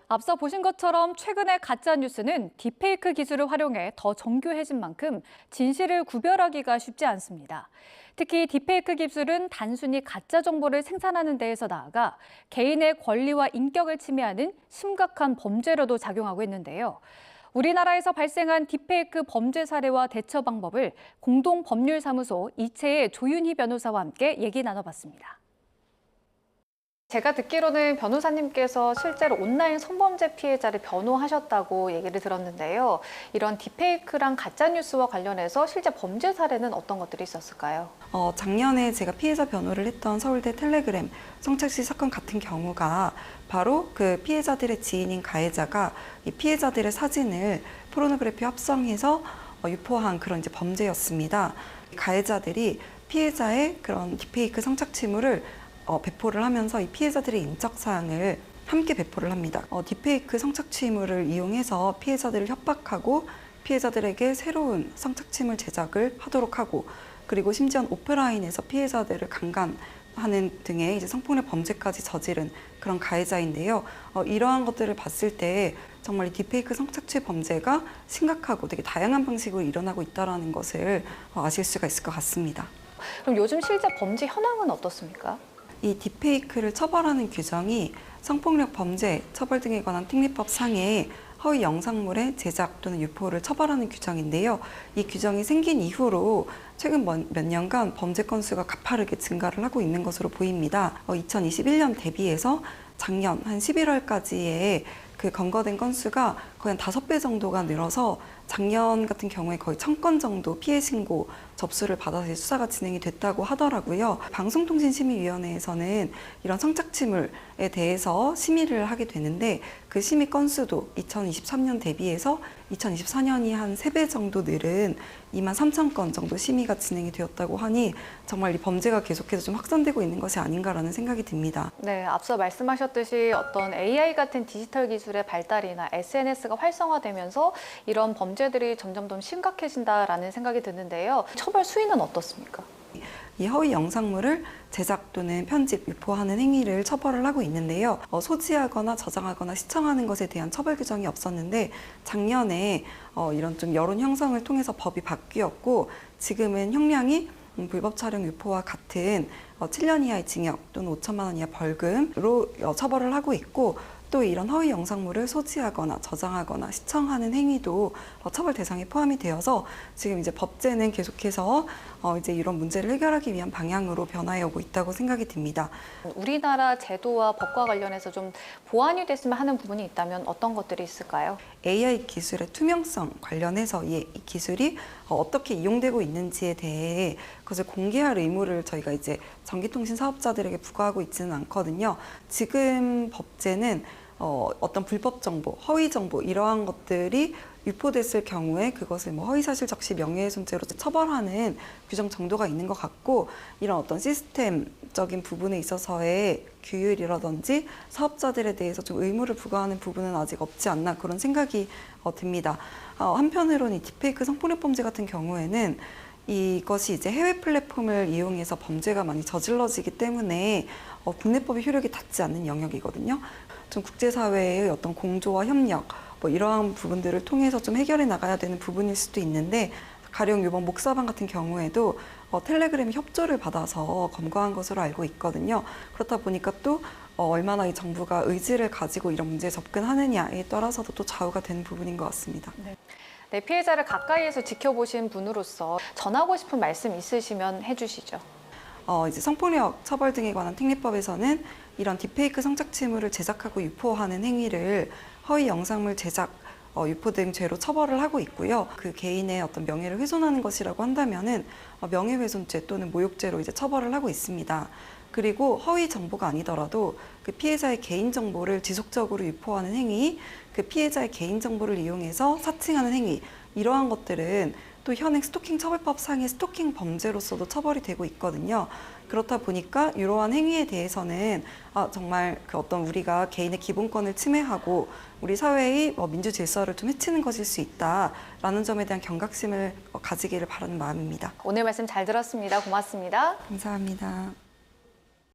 앞서 보신 것처럼 최근의 가짜뉴스는 딥페이크 기술을 활용해 더 정교해진 만큼 진실을 구별하기가 쉽지 않습니다. 특히 딥페이크 기술은 단순히 가짜 정보를 생산하는 데에서 나아가 개인의 권리와 인격을 침해하는 심각한 범죄로도 작용하고 있는데요. 우리나라에서 발생한 딥페이크 범죄 사례와 대처 방법을 공동법률사무소 이채의 조윤희 변호사와 함께 얘기 나눠봤습니다. 제가 듣기로는 변호사님께서 실제로 온라인 성범죄 피해자를 변호하셨다고 얘기를 들었는데요. 이런 딥페이크랑 가짜뉴스와 관련해서 실제 범죄 사례는 어떤 것들이 있었을까요? 작년에 제가 피해자 변호를 했던 서울대 텔레그램 성착취 사건 같은 경우가 바로 그 피해자들의 지인인 가해자가 이 피해자들의 사진을 포르노그래피 합성해서 유포한 그런 이제 범죄였습니다. 가해자들이 피해자의 그런 딥페이크 성착취물을 배포를 하면서 이 피해자들의 인적 사항을 함께 배포를 합니다. 딥페이크 성착취물을 이용해서 피해자들을 협박하고 피해자들에게 새로운 성착취물 제작을 하도록 하고, 그리고 심지어는 오프라인에서 피해자들을 강간하는 등의 이제 성폭력 범죄까지 저지른 그런 가해자인데요. 이러한 것들을 봤을 때 정말 이 딥페이크 성착취 범죄가 심각하고 되게 다양한 방식으로 일어나고 있다는 것을 아실 수가 있을 것 같습니다. 그럼 요즘 실제 범죄 현황은 어떻습니까? 이 딥페이크를 처벌하는 규정이 성폭력 범죄 처벌 등에 관한 특례법 상에 허위 영상물의 제작 또는 유포를 처벌하는 규정인데요. 이 규정이 생긴 이후로 최근 몇 년간 범죄 건수가 가파르게 증가를 하고 있는 것으로 보입니다. 2021년 대비해서 작년 한 11월까지의 그 검거된 건수가 거의 한 5배 정도가 늘어서 작년 같은 경우에 거의 1000건 정도 피해 신고 접수를 받아서 수사가 진행이 됐다고 하더라고요. 방송통신심의위원회에서는 이런 성착취물에 대해서 심의를 하게 되는데 그 심의 건수도 2023년 대비해서 2024년이 한 3배 정도 늘은 23,000건 정도 심의가 진행이 되었다고 하니 정말 이 범죄가 계속해서 좀 확산되고 있는 것이 아닌가라는 생각이 듭니다. 네, 앞서 말씀하셨듯이 어떤 AI 같은 디지털 기술의 발달이나 SNS가 활성화되면서 이런 범죄들이 점점 더 심각해진다라는 생각이 드는데요. 처벌 수위는 어떻습니까? 이 허위 영상물을 제작 또는 편집, 유포하는 행위를 처벌을 하고 있는데요. 소지하거나 저장하거나 시청하는 것에 대한 처벌 규정이 없었는데 작년에 이런 좀 여론 형성을 통해서 법이 바뀌었고 지금은 형량이 불법 촬영 유포와 같은 7년 이하의 징역 또는 5천만 원 이하 벌금으로 처벌을 하고 있고, 또 이런 허위 영상물을 소지하거나 저장하거나 시청하는 행위도 처벌 대상에 포함이 되어서 지금 이제 법제는 계속해서 이제 이런 문제를 해결하기 위한 방향으로 변화해 오고 있다고 생각이 듭니다. 우리나라 제도와 법과 관련해서 좀 보완이 됐으면 하는 부분이 있다면 어떤 것들이 있을까요? AI 기술의 투명성 관련해서 이 기술이 어떻게 이용되고 있는지에 대해 그것을 공개할 의무를 저희가 이제 전기통신 사업자들에게 부과하고 있지는 않거든요. 지금 법제는 어떤 불법 정보, 허위 정보 이러한 것들이 유포됐을 경우에 그것을 허위사실 적시 명예훼손죄로 처벌하는 규정 정도가 있는 것 같고, 이런 어떤 시스템적인 부분에 있어서의 규율이라든지 사업자들에 대해서 좀 의무를 부과하는 부분은 아직 없지 않나 그런 생각이 듭니다. 한편으로는 이 딥페이크 성폭력 범죄 같은 경우에는 이것이 이제 해외 플랫폼을 이용해서 범죄가 많이 저질러지기 때문에 국내법의 효력이 닿지 않는 영역이거든요. 좀 국제사회의 어떤 공조와 협력 이러한 부분들을 통해서 좀 해결해 나가야 되는 부분일 수도 있는데, 가령 이번 목사방 같은 경우에도 텔레그램 협조를 받아서 검거한 것으로 알고 있거든요. 그렇다 보니까 또 얼마나 이 정부가 의지를 가지고 이런 문제에 접근하느냐에 따라서도 또 좌우가 되는 부분인 것 같습니다. 네, 피해자를 가까이에서 지켜보신 분으로서 전하고 싶은 말씀 있으시면 해주시죠. 이제 성폭력 처벌 등에 관한 특례법에서는 이런 딥페이크 성착취물을 제작하고 유포하는 행위를 허위 영상물 제작, 유포 등 죄로 처벌을 하고 있고요. 그 개인의 어떤 명예를 훼손하는 것이라고 한다면은 명예훼손죄 또는 모욕죄로 이제 처벌을 하고 있습니다. 그리고 허위 정보가 아니더라도 그 피해자의 개인 정보를 지속적으로 유포하는 행위, 그 피해자의 개인 정보를 이용해서 사칭하는 행위, 이러한 것들은 또 현행 스토킹 처벌법 상의 스토킹 범죄로서도 처벌이 되고 있거든요. 그렇다 보니까 이러한 행위에 대해서는 정말 그 어떤 우리가 개인의 기본권을 침해하고 우리 사회의 민주 질서를 좀 해치는 것일 수 있다라는 점에 대한 경각심을 가지기를 바라는 마음입니다. 오늘 말씀 잘 들었습니다. 고맙습니다. 감사합니다.